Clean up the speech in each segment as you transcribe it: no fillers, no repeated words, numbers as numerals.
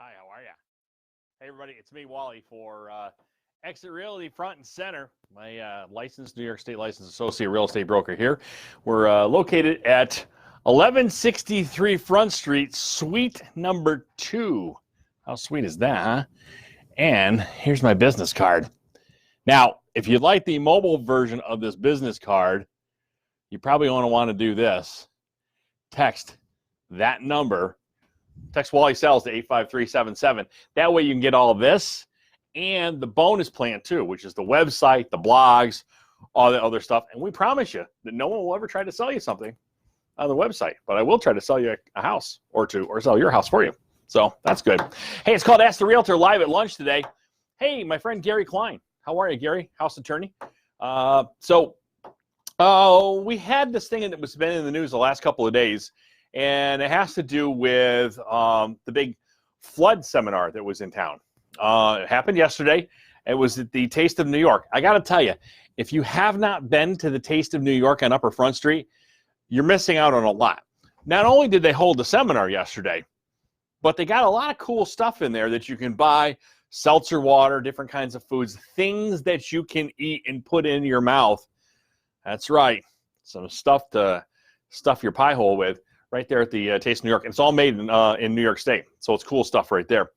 Hi, how are you? Hey, everybody, it's me, Wally, for Exit Realty Front and Center, my licensed New York State licensed associate real estate broker here. We're located at 1163 Front Street, suite number 2. How sweet is that, huh? And here's my business card. Now, if you'd like the mobile version of this business card, you probably want to do this. Text that number. Text Wally Sales to 85377. That way you can get all of this and the bonus plan too, which is the website, the blogs, all the other stuff. And we promise you that no one will ever try to sell you something on the website, but I will try to sell you a house or two, or sell your house for you. So that's good. Hey, it's called Ask the Realtor live at lunch today. Hey, my friend Gary Klein. How are you, Gary? House attorney. We had this thing that was been in the news the last couple of days, and it has to do with the big flood seminar that was in town. It happened yesterday. It was at the Taste of New York. I got to tell you, if you have not been to the Taste of New York on Upper Front Street, you're missing out on a lot. Not only did they hold the seminar yesterday, but they got a lot of cool stuff in there that you can buy, seltzer water, different kinds of foods, things that you can eat and put in your mouth. That's right, some stuff to stuff your pie hole with. Right there at the Taste of New York. It's all made in New York State, so it's cool stuff right there.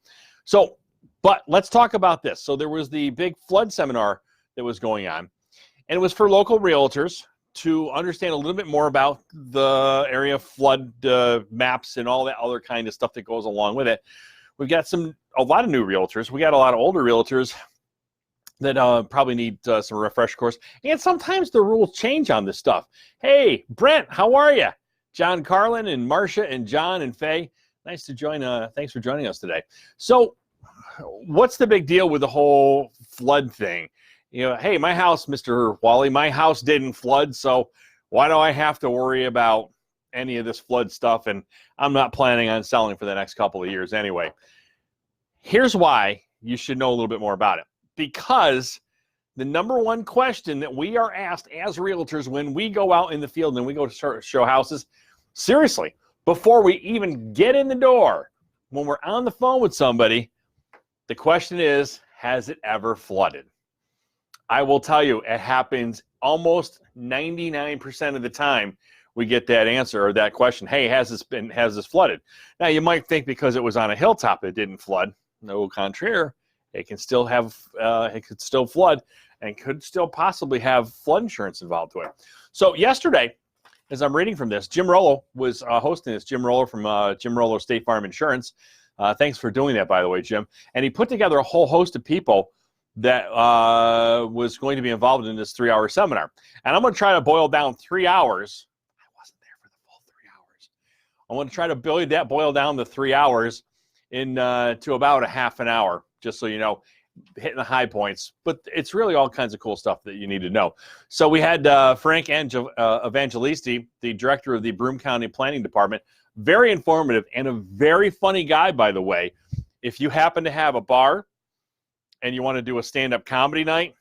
So, but let's talk about this. So there was the big flood seminar that was going on, and it was for local realtors to understand a little bit more about the area flood maps and all that other kind of stuff that goes along with it. We've got a lot of new realtors. We got a lot of older realtors that probably need some refresh course. And sometimes the rules change on this stuff. Hey, Brent, how are you? John Carlin and Marcia and John and Faye, nice to join. Thanks for joining us today. So what's the big deal with the whole flood thing? You know, hey, my house, Mr. Wally, my house didn't flood, so why do I have to worry about any of this flood stuff? And I'm not planning on selling for the next couple of years anyway. Here's why you should know a little bit more about it. Because the number one question that we are asked as realtors when we go out in the field and we go to show houses, seriously, before we even get in the door, when we're on the phone with somebody, the question is, has it ever flooded? I will tell you, it happens almost 99% of the time we get that answer or that question, hey, has this flooded? Now, you might think because it was on a hilltop it didn't flood. No contraire, it can still have, it could still flood and could still possibly have flood insurance involved to it. So yesterday, as I'm reading from this, Jim Rollo was hosting this. Jim Rollo from Jim Rollo State Farm Insurance. Thanks for doing that, by the way, Jim. And he put together a whole host of people that was going to be involved in this 3-hour seminar. And I'm going to try to boil down 3 hours. I wasn't there for the full 3 hours. I want to try to boil down the 3 hours to about a half an hour, just so you know, hitting the high points, but it's really all kinds of cool stuff that you need to know. So we had Frank Evangelisti, the director of the Broome County Planning Department, very informative and a very funny guy, by the way. If you happen to have a bar and you want to do a stand-up comedy night,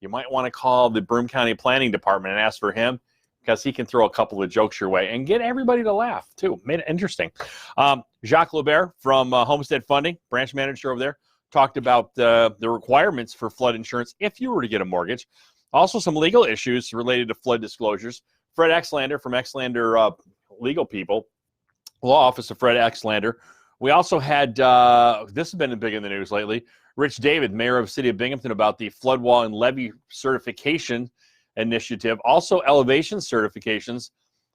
you might want to call the Broome County Planning Department and ask for him, because he can throw a couple of jokes your way and get everybody to laugh too. Made it interesting. Jacques Lebert from Homestead Funding, branch manager over there, talked about the requirements for flood insurance if you were to get a mortgage. Also some legal issues related to flood disclosures. Fred Exlander from Exlander Legal People, Law Office of Fred Exlander. We also had, this has been big in the news lately, Rich David, mayor of the city of Binghamton, about the flood wall and levee certification initiative. Also elevation certifications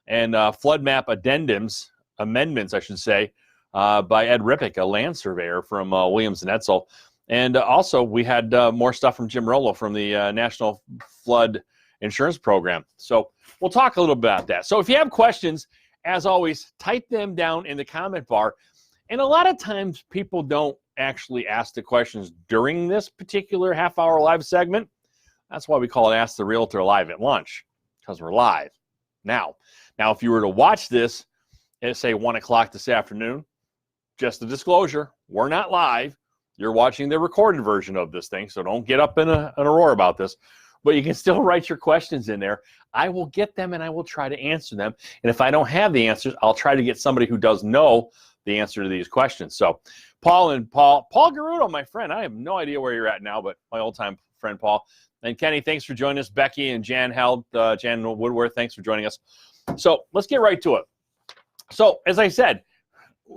and flood map amendments, I should say, by Ed Rippick, a land surveyor from Williams and Edsel. And also we had more stuff from Jim Rollo from the National Flood Insurance Program. So we'll talk a little bit about that. So if you have questions, as always, type them down in the comment bar. And a lot of times people don't actually ask the questions during this particular half-hour live segment. That's why we call it Ask the Realtor Live at Lunch, because we're live now. Now, if you were to watch this at, say, 1 o'clock this afternoon, just a disclosure, we're not live. You're watching the recorded version of this thing, so don't get up in an roar about this. But you can still write your questions in there. I will get them, and I will try to answer them. And if I don't have the answers, I'll try to get somebody who does know the answer to these questions. So Paul Garudo, my friend, I have no idea where you're at now, but my old-time friend Paul. And Kenny, thanks for joining us. Becky and Jan Woodworth, thanks for joining us. So let's get right to it. So as I said,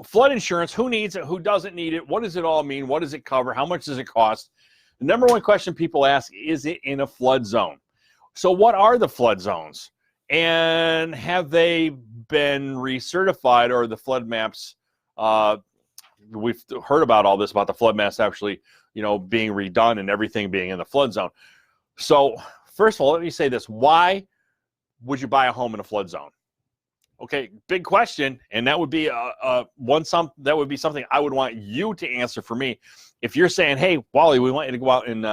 flood insurance, who needs it, who doesn't need it, what does it all mean, what does it cover, how much does it cost? The number one question people ask, is it in a flood zone? So what are the flood zones? And have they been recertified, or the flood maps, we've heard about all this, about the flood maps actually, being redone and everything being in the flood zone. So first of all, let me say this. Why would you buy a home in a flood zone? Okay, big question, and that would be that would be something I would want you to answer for me. If you're saying, "Hey, Wally, we want you to go out and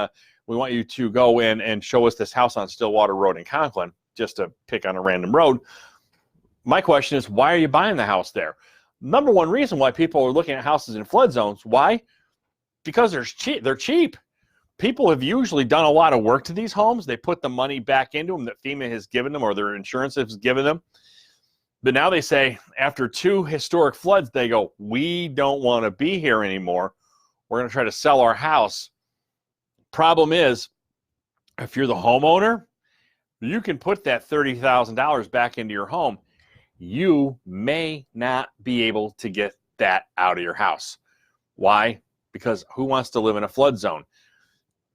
we want you to go in and show us this house on Stillwater Road in Conklin," just to pick on a random road. My question is, why are you buying the house there? Number one reason why people are looking at houses in flood zones, why? Because they're cheap. People have usually done a lot of work to these homes. They put the money back into them that FEMA has given them or their insurance has given them. But now they say, after 2 historic floods, they go, we don't want to be here anymore. We're going to try to sell our house. Problem is, if you're the homeowner, you can put that $30,000 back into your home. You may not be able to get that out of your house. Why? Because who wants to live in a flood zone?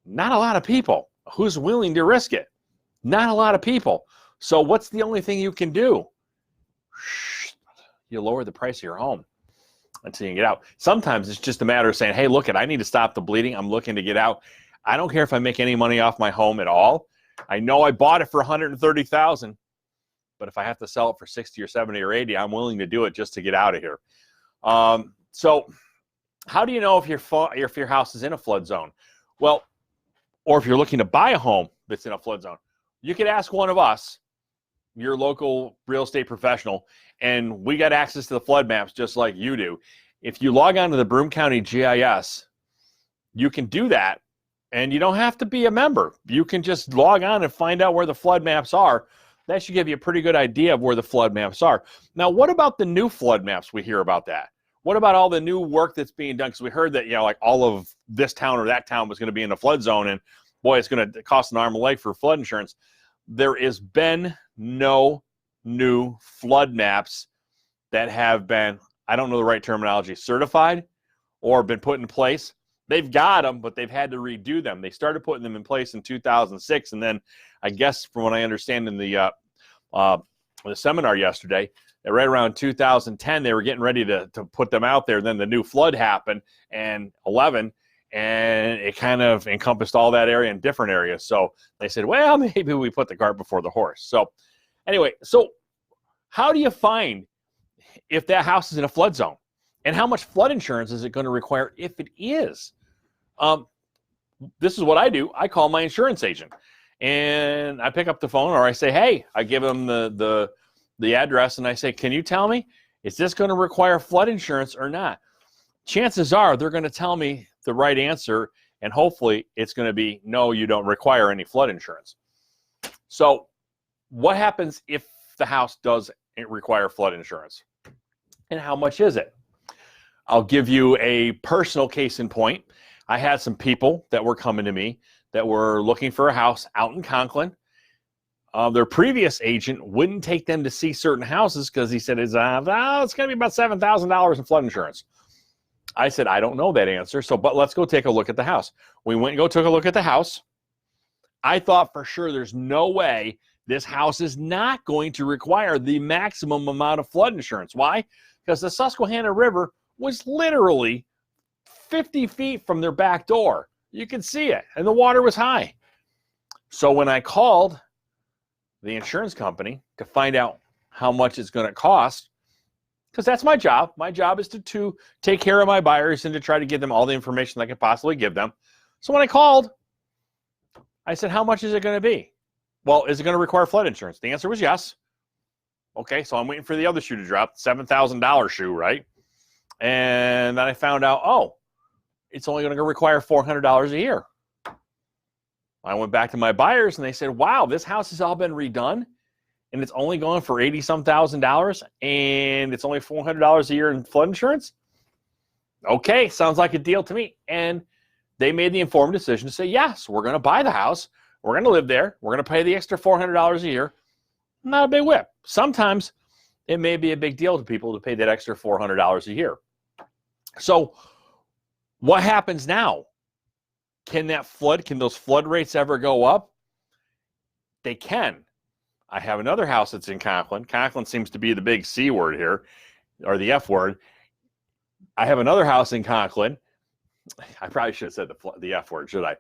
Not a lot of people. Who's willing to risk it? Not a lot of people. So what's the only thing you can do? You lower the price of your home until you can get out. Sometimes it's just a matter of saying, hey, look, I need to stop the bleeding. I'm looking to get out. I don't care if I make any money off my home at all. I know I bought it for $130,000, but if I have to sell it for 60 or 70 or 80, I'm willing to do it just to get out of here. So how do you know if your house is in a flood zone? Well, or if you're looking to buy a home that's in a flood zone, you could ask one of us, your local real estate professional, and we got access to the flood maps just like you do. If you log on to the Broome County GIS, you can do that, and you don't have to be a member. You can just log on and find out where the flood maps are. That should give you a pretty good idea of where the flood maps are. Now, what about the new flood maps? We hear about that. What about all the new work that's being done? Because we heard that, like all of this town or that town was going to be in a flood zone, and boy, it's going to cost an arm and a leg for flood insurance. There has been no new flood maps that have been, I don't know the right terminology, certified or been put in place. They've got them, but they've had to redo them. They started putting them in place in 2006, and then I guess from what I understand in the seminar yesterday, that right around 2010, they were getting ready to put them out there. Then the new flood happened, and 11, and it kind of encompassed all that area and different areas. So they said, well, maybe we put the cart before the horse. So anyway, so how do you find if that house is in a flood zone? And how much flood insurance is it going to require if it is? This is what I do. I call my insurance agent, and I pick up the phone, or I say, hey, I give them the address, and I say, can you tell me, is this going to require flood insurance or not? Chances are they're going to tell me the right answer, and hopefully it's going to be, no, you don't require any flood insurance. So what happens if the house does require flood insurance? And how much is it? I'll give you a personal case in point. I had some people that were coming to me that were looking for a house out in Conklin. Their previous agent wouldn't take them to see certain houses because he said it's going to be about $7,000 in flood insurance. I said, I don't know that answer, but let's go take a look at the house. We went and took a look at the house. I thought for sure there's no way this house is not going to require the maximum amount of flood insurance. Why? Because the Susquehanna River was literally 50 feet from their back door. You could see it, and the water was high. So when I called the insurance company to find out how much it's going to cost, because that's my job. My job is to take care of my buyers and to try to give them all the information I can possibly give them. So when I called, I said, how much is it going to be? Well, is it going to require flood insurance? The answer was yes. Okay, so I'm waiting for the other shoe to drop, $7,000 shoe, right? And then I found out, oh, it's only going to require $400 a year. I went back to my buyers, and they said, wow, this house has all been redone, and it's only going for $80-some thousand, and it's only $400 a year in flood insurance? Okay, sounds like a deal to me. And they made the informed decision to say, yes, we're going to buy the house. We're going to live there. We're going to pay the extra $400 a year. Not a big whip. Sometimes it may be a big deal to people to pay that extra $400 a year. So what happens now? Can those flood rates ever go up? They can. I have another house that's in Conklin. Conklin seems to be the big C word here, or the F word. I have another house in Conklin. I probably should have said the F word, should I?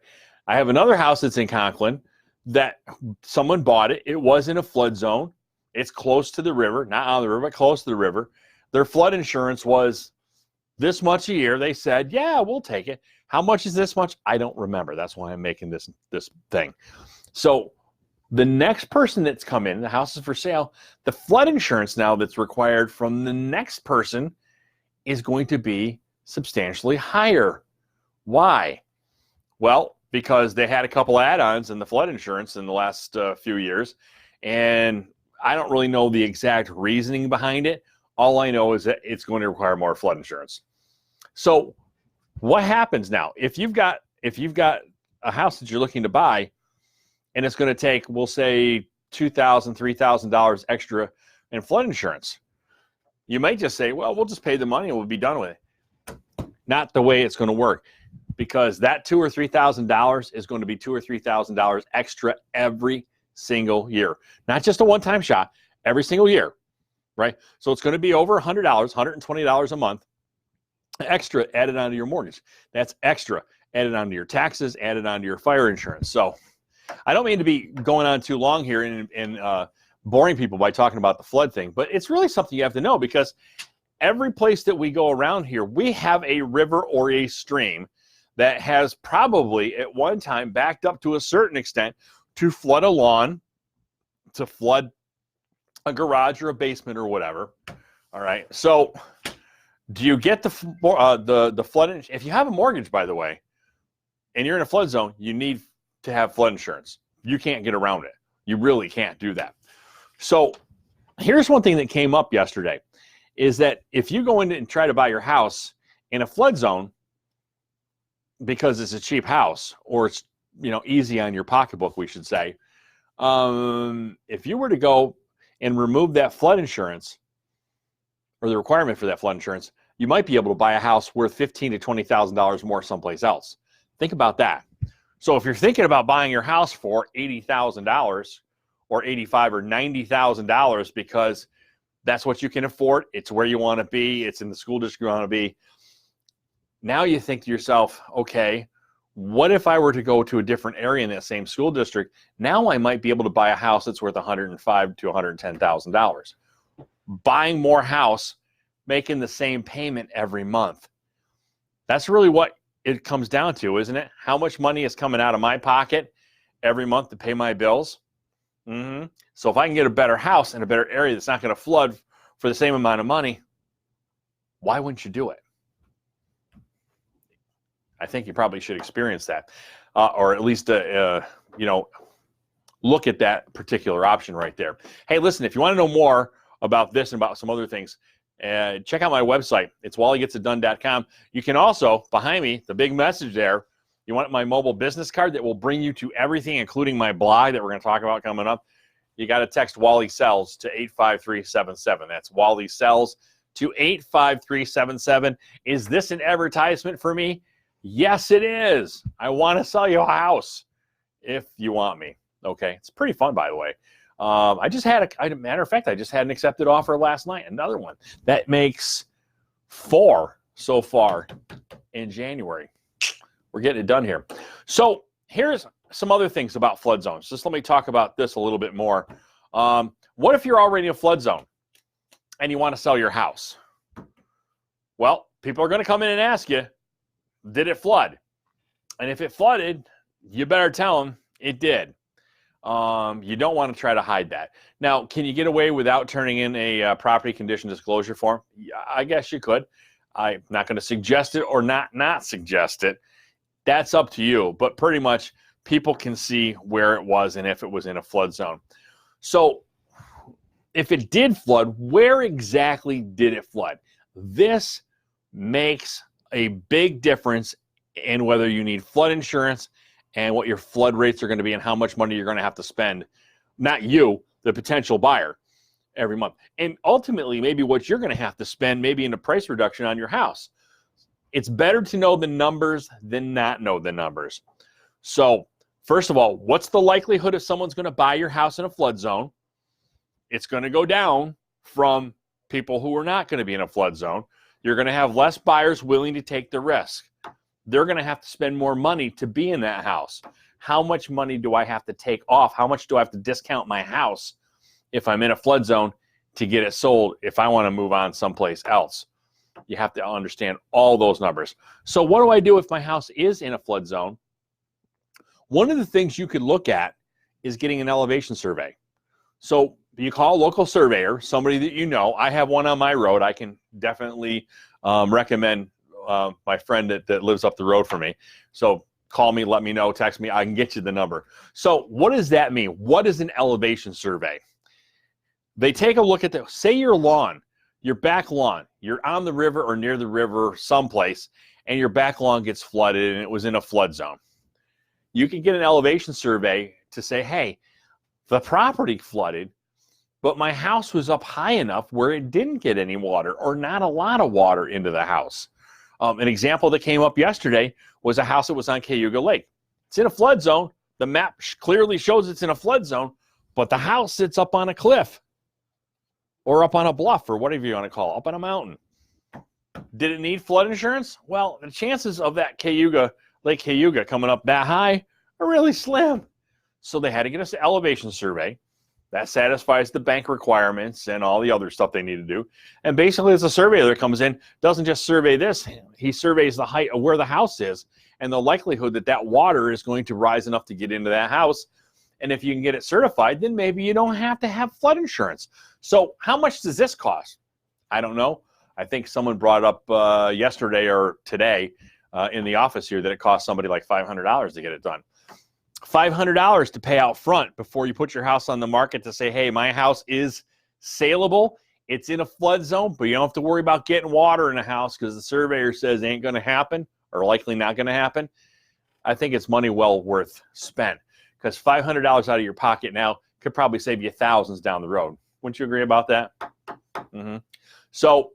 I have another house that's in Conklin that someone bought it. It was in a flood zone. It's close to the river, not on the river, but close to the river. Their flood insurance was this much a year. They said, yeah, we'll take it. How much is this much? I don't remember. That's why I'm making this thing. So the next person that's come in, the house is for sale, the flood insurance now that's required from the next person is going to be substantially higher. Why? Well, because they had a couple add-ons in the flood insurance in the last few years, and I don't really know the exact reasoning behind it. All I know is that it's going to require more flood insurance. So what happens now? If you've got a house that you're looking to buy, and it's going to take, we'll say, $2,000, $3,000 extra in flood insurance, you might just say, well, we'll just pay the money and we'll be done with it. Not the way it's going to work, because that $2,000 or $3,000 is going to be $2,000 or $3,000 extra every single year. Not just a one-time shot, every single year, right? So it's going to be over $100, $120 a month extra added onto your mortgage. That's extra added onto your taxes, added onto your fire insurance. So I don't mean to be going on too long here and boring people by talking about the flood thing, but it's really something you have to know, because every place that we go around here, we have a river or a stream that has probably at one time backed up to a certain extent to flood a lawn, to flood a garage or a basement or whatever. All right. So do you get the flood? If you have a mortgage, by the way, and you're in a flood zone, you need to have flood insurance. You can't get around it. You really can't do that. So here's one thing that came up yesterday, is that if you go in and try to buy your house in a flood zone because it's a cheap house, or it's easy on your pocketbook, we should say, if you were to go and remove that flood insurance, or the requirement for that flood insurance, you might be able to buy a house worth $15,000 to $20,000 more someplace else. Think about that. So if you're thinking about buying your house for $80,000 or $85,000 or $90,000 because that's what you can afford, it's where you want to be, it's in the school district you want to be, now you think to yourself, okay, what if I were to go to a different area in that same school district? Now I might be able to buy a house that's worth $105,000 to $110,000. Buying more house, making the same payment every month. That's really what it comes down to, isn't it? How much money is coming out of my pocket every month to pay my bills? So if I can get a better house in a better area that's not going to flood for the same amount of money, why wouldn't you do it? I think you probably should experience that, or at least, look at that particular option right there. Hey, listen, if you want to know more about this and about some other things, check out my website. It's wallygetitdone.com. You can also, behind me, the big message there, you want my mobile business card that will bring you to everything, including my blog that we're going to talk about coming up. You got to text Wally Sells to 85377. That's Wally Sells to 85377. Is this an advertisement for me? Yes, it is. I want to sell you a house if you want me. Okay. It's pretty fun, by the way. I just had a matter of fact, I just had an accepted offer last night, another one. That makes 4 so far in January. We're getting it done here. So here's some other things about flood zones. Just let me talk about this a little bit more. What if you're already in a flood zone and you want to sell your house? Well, people are going to come in and ask you, did it flood? And if it flooded, you better tell them it did. You don't want to try to hide that. Now, can you get away without turning in a property condition disclosure form? Yeah, I guess you could. I'm not going to suggest it or not suggest it. That's up to you. But pretty much people can see where it was and if it was in a flood zone. So if it did flood, where exactly did it flood? This makes a big difference in whether you need flood insurance and what your flood rates are going to be and how much money you're going to have to spend. Not you, the potential buyer, every month. And ultimately, maybe what you're going to have to spend maybe in a price reduction on your house. It's better to know the numbers than not know the numbers. So, first of all, what's the likelihood if someone's going to buy your house in a flood zone? It's going to go down from people who are not going to be in a flood zone. You're going to have less buyers willing to take the risk. They're going to have to spend more money to be in that house. How much money do I have to take off? How much do I have to discount my house if I'm in a flood zone to get it sold if I want to move on someplace else? You have to understand all those numbers. So what do I do if my house is in a flood zone? One of the things you could look at is getting an elevation survey. So you call a local surveyor, somebody that you know. I have one on my road. I can definitely recommend my friend that lives up the road from me. So call me, let me know, text me. I can get you the number. So what does that mean? What is an elevation survey? They take a look at say your lawn, your back lawn. You're on the river or near the river someplace, and your back lawn gets flooded and it was in a flood zone. You can get an elevation survey to say, hey, the property flooded, but my house was up high enough where it didn't get any water or not a lot of water into the house. An example that came up yesterday was a house that was on Cayuga Lake. It's in a flood zone. The map clearly shows it's in a flood zone, but the house sits up on a cliff or up on a bluff or whatever you want to call it, up on a mountain. Did it need flood insurance? Well, the chances of that Lake Cayuga coming up that high are really slim. So they had to get us an elevation survey that satisfies the bank requirements and all the other stuff they need to do. And basically, as a surveyor that comes in, doesn't just survey this, he surveys the height of where the house is and the likelihood that that water is going to rise enough to get into that house. And if you can get it certified, then maybe you don't have to have flood insurance. So how much does this cost? I don't know. I think someone brought up yesterday or today in the office here that it cost somebody like $500 to get it done. $500 to pay out front before you put your house on the market to say, hey, my house is saleable. It's in a flood zone, but you don't have to worry about getting water in the house because the surveyor says it ain't going to happen or likely not going to happen. I think it's money well worth spent because $500 out of your pocket now could probably save you thousands down the road. Wouldn't you agree about that? Mm-hmm. So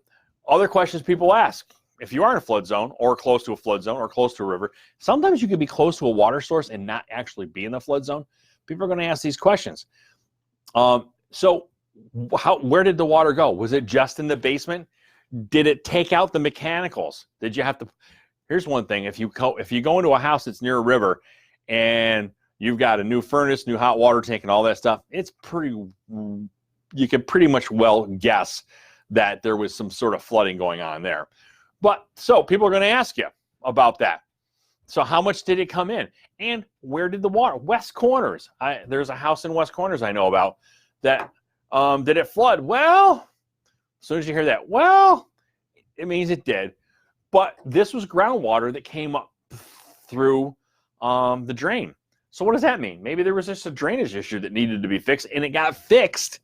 other questions people ask. If you are in a flood zone or close to a flood zone or close to a river, sometimes you could be close to a water source and not actually be in the flood zone. People are going to ask these questions. So where did the water go? Was it just in the basement? Did it take out the mechanicals? Did you have to? Here's one thing. If you go into a house that's near a river and you've got a new furnace, new hot water tank, and all that stuff, you can pretty much well guess that there was some sort of flooding going on there. But so people are going to ask you about that. So how much did it come in? And where did the water? West Corners. There's a house in West Corners I know about that. Did it flood? Well, as soon as you hear that, well, it means it did. But this was groundwater that came up through the drain. So what does that mean? Maybe there was just a drainage issue that needed to be fixed, and it got fixed.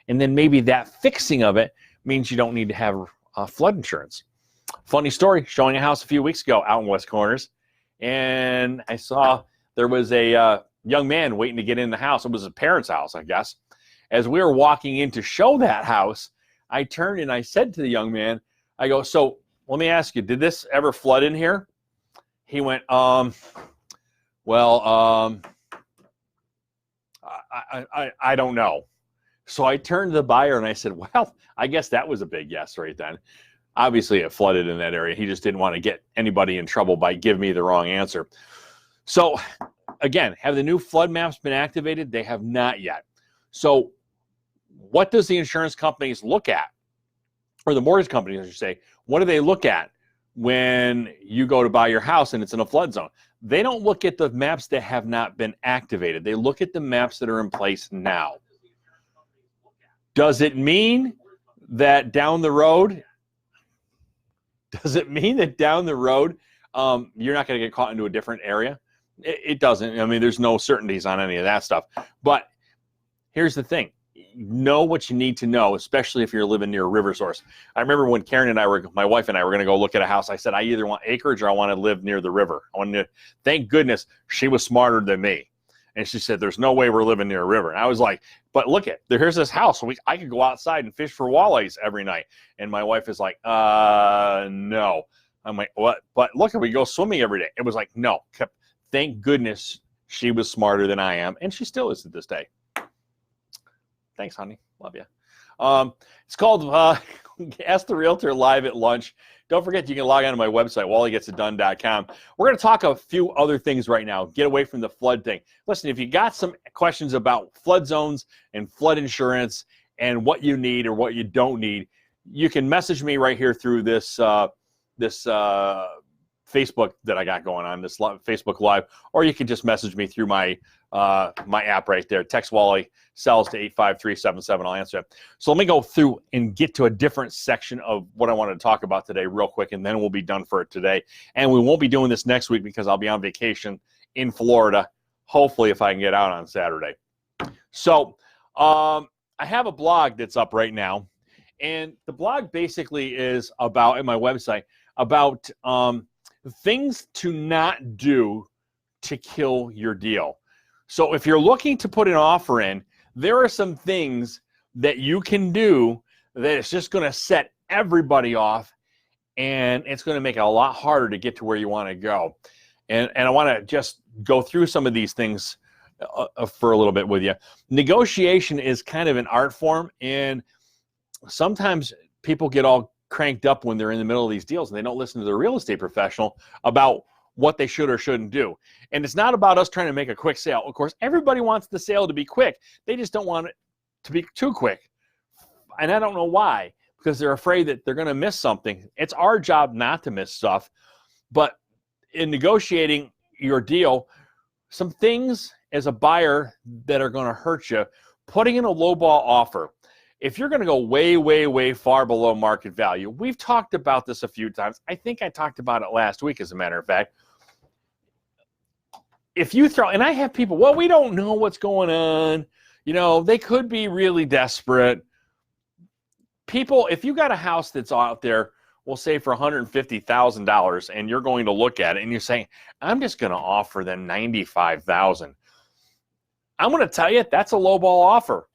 And then maybe that fixing of it means you don't need to have flood insurance. Funny story, showing a house a few weeks ago out in West Corners, and I saw there was a young man waiting to get in the house. It was his parents' house, I guess. As we were walking in to show that house, I turned and I said to the young man, I go, so let me ask you, did this ever flood in here? He went, I don't know. So I turned to the buyer and I said, well, I guess that was a big yes right then. Obviously, it flooded in that area. He just didn't want to get anybody in trouble by giving me the wrong answer. So, again, have the new flood maps been activated? They have not yet. So, what does the insurance companies look at? Or the mortgage companies, I should say. What do they look at when you go to buy your house and it's in a flood zone? They don't look at the maps that have not been activated. They look at the maps that are in place now. Does it mean that down the road... Does it mean that down the road you're not going to get caught into a different area? It doesn't. I mean, there's no certainties on any of that stuff. But here's the thing. know what you need to know, especially if you're living near a river source. I remember when my wife and I were going to go look at a house, I said, I either want acreage or I want to live near the river. Thank goodness she was smarter than me. And she said, there's no way we're living near a river. And I was like, but look here's this house. I could go outside and fish for walleyes every night. And my wife is like, no. I'm like, what? But look, we go swimming every day. It was like, no. Thank goodness she was smarter than I am. And she still is to this day. Thanks, honey. Love you. It's called Ask the Realtor Live at Lunch. Don't forget, you can log on to my website, wallygetsit.done.com. We're going to talk a few other things right now. Get away from the flood thing. Listen, if you got some questions about flood zones and flood insurance and what you need or what you don't need, you can message me right here through this Facebook that I got going on, this Facebook Live, or you can just message me through my app right there. Text Wally sells to 85377. I'll answer it. So let me go through and get to a different section of what I wanted to talk about today real quick, and then we'll be done for it today. And we won't be doing this next week because I'll be on vacation in Florida, hopefully if I can get out on Saturday. So I have a blog that's up right now, and the blog basically is about, at my website, about things to not do to kill your deal. So if you're looking to put an offer in, there are some things that you can do that it's just going to set everybody off, and it's going to make it a lot harder to get to where you want to go. And I want to just go through some of these things for a little bit with you. Negotiation is kind of an art form, and sometimes people get all cranked up when they're in the middle of these deals and they don't listen to their real estate professional about what they should or shouldn't do. And it's not about us trying to make a quick sale. Of course, everybody wants the sale to be quick. They just don't want it to be too quick. And I don't know why, because they're afraid that they're going to miss something. It's our job not to miss stuff. But in negotiating your deal, some things as a buyer that are going to hurt you, putting in a lowball offer. If you're going to go way, way, way far below market value, we've talked about this a few times. I think I talked about it last week, as a matter of fact. If you throw, and I have people, well, we don't know what's going on. You know, they could be really desperate. People, if you got a house that's out there, we'll say for $150,000, and you're going to look at it and you're saying, I'm just going to offer them $95,000. I'm going to tell you, that's a lowball offer.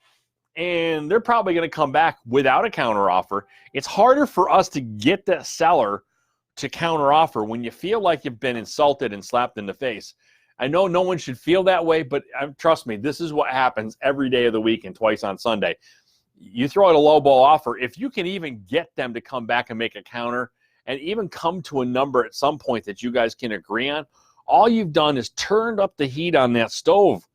And they're probably going to come back without a counteroffer. It's harder for us to get the seller to counteroffer when you feel like you've been insulted and slapped in the face. I know no one should feel that way, but trust me, this is what happens every day of the week and twice on Sunday. You throw out a lowball offer, if you can even get them to come back and make a counter and even come to a number at some point that you guys can agree on, all you've done is turned up the heat on that stove,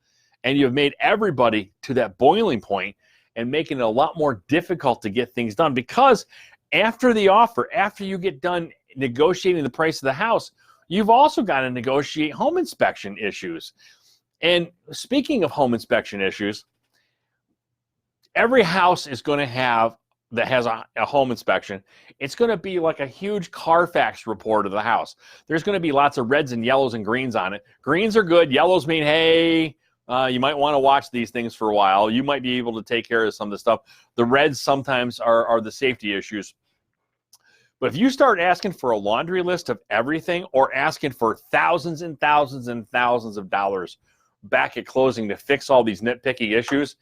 and you've made everybody to that boiling point and making it a lot more difficult to get things done. Because after the offer, after you get done negotiating the price of the house, you've also got to negotiate home inspection issues. And speaking of home inspection issues, every house is going to have, that has a home inspection, it's going to be like a huge Carfax report of the house. There's going to be lots of reds and yellows and greens on it. Greens are good. Yellows mean, hey, you might want to watch these things for a while. You might be able to take care of some of the stuff. The reds sometimes are the safety issues. But if you start asking for a laundry list of everything, or asking for thousands and thousands and thousands of dollars back at closing to fix all these nitpicky issues,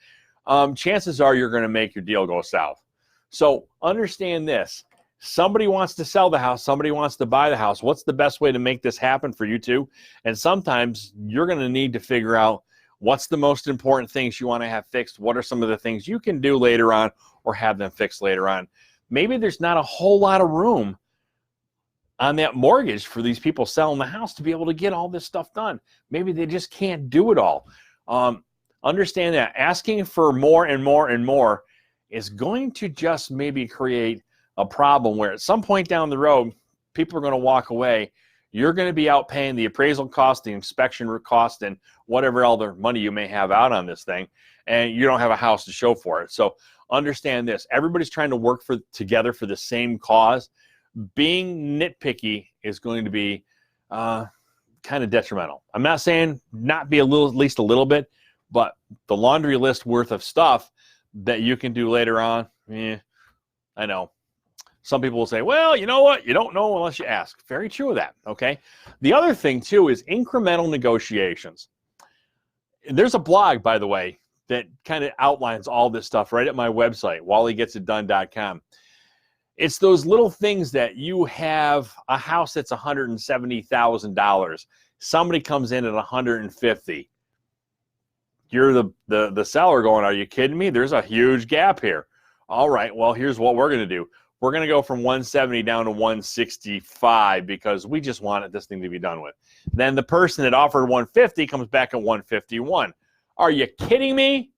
chances are you're going to make your deal go south. So understand this. Somebody wants to sell the house. Somebody wants to buy the house. What's the best way to make this happen for you two? And sometimes you're going to need to figure out what's the most important things you want to have fixed. What are some of the things you can do later on or have them fixed later on? Maybe there's not a whole lot of room on that mortgage for these people selling the house to be able to get all this stuff done. Maybe they just can't do it all. Understand that asking for more and more and more is going to just maybe create a problem where at some point down the road, people are going to walk away. You're going to be out paying the appraisal cost, the inspection cost, and whatever other money you may have out on this thing, and you don't have a house to show for it. So understand this. Everybody's trying to work together for the same cause. Being nitpicky is going to be kind of detrimental. I'm not saying not be at least a little bit, but the laundry list worth of stuff that you can do later on, I know. Some people will say, well, you know what? You don't know unless you ask. Very true of that, okay? The other thing, too, is incremental negotiations. There's a blog, by the way, that kind of outlines all this stuff right at my website, wallygetitdone.com. It's those little things that you have a house that's $170,000. Somebody comes in at $150,000. You're the seller going, are you kidding me? There's a huge gap here. All right, well, here's what we're going to do. We're going to go from 170 down to 165 because we just wanted this thing to be done with. Then the person that offered 150 comes back at 151. Are you kidding me?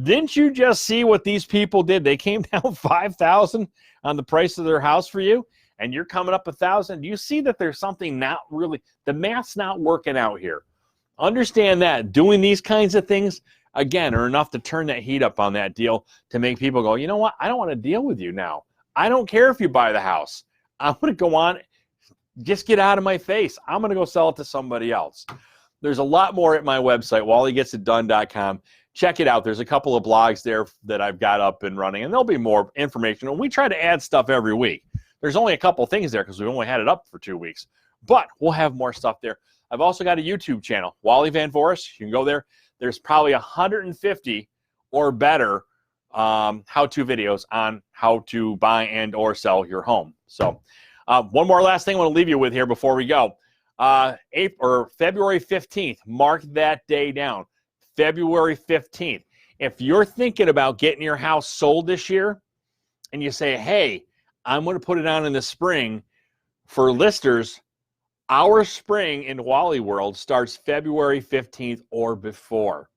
Didn't you just see what these people did? They came down 5,000 on the price of their house for you, and you're coming up 1,000. Do you see that there's something not really, the math's not working out here? Understand that doing these kinds of things, again, are enough to turn that heat up on that deal to make people go, you know what? I don't want to deal with you now. I don't care if you buy the house. I'm going to go on, just get out of my face. I'm going to go sell it to somebody else. There's a lot more at my website, wallygetitdone.com. Check it out. There's a couple of blogs there that I've got up and running, and there'll be more information. And we try to add stuff every week. There's only a couple things there because we only had it up for 2 weeks. But we'll have more stuff there. I've also got a YouTube channel, Wally VanVoorhis. You can go there. There's probably 150 or better how-to videos on how to buy and or sell your home. So one more last thing I want to leave you with here before we go. February 15th, mark that day down. February 15th. If you're thinking about getting your house sold this year and you say, hey, I'm going to put it on in the spring for listers, our spring in Wally World starts February 15th or before.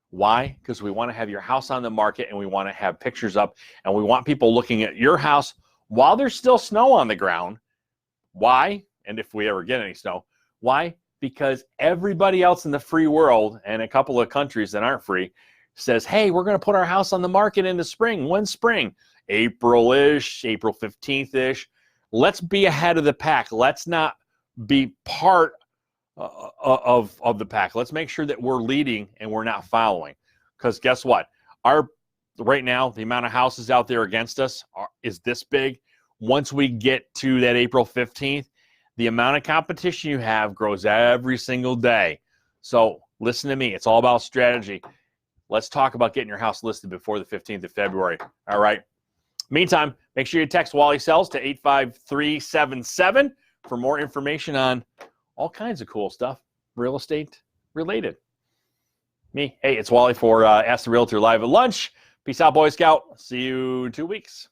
Why? Because we want to have your house on the market and we want to have pictures up and we want people looking at your house while there's still snow on the ground. Why? And if we ever get any snow, why? Because everybody else in the free world and a couple of countries that aren't free says, hey, we're going to put our house on the market in the spring. When spring? April-ish, April 15th-ish. Let's be ahead of the pack. Let's not be part of the pack. Let's make sure that we're leading and we're not following. Because guess what? Right now, the amount of houses out there against us is this big. Once we get to that April 15th, the amount of competition you have grows every single day. So listen to me. It's all about strategy. Let's talk about getting your house listed before the 15th of February. All right. Meantime, make sure you text Wally Sells to 85377 for more information on all kinds of cool stuff, real estate related. Hey, it's Wally for Ask the Realtor Live at Lunch. Peace out, Boy Scout. See you in 2 weeks.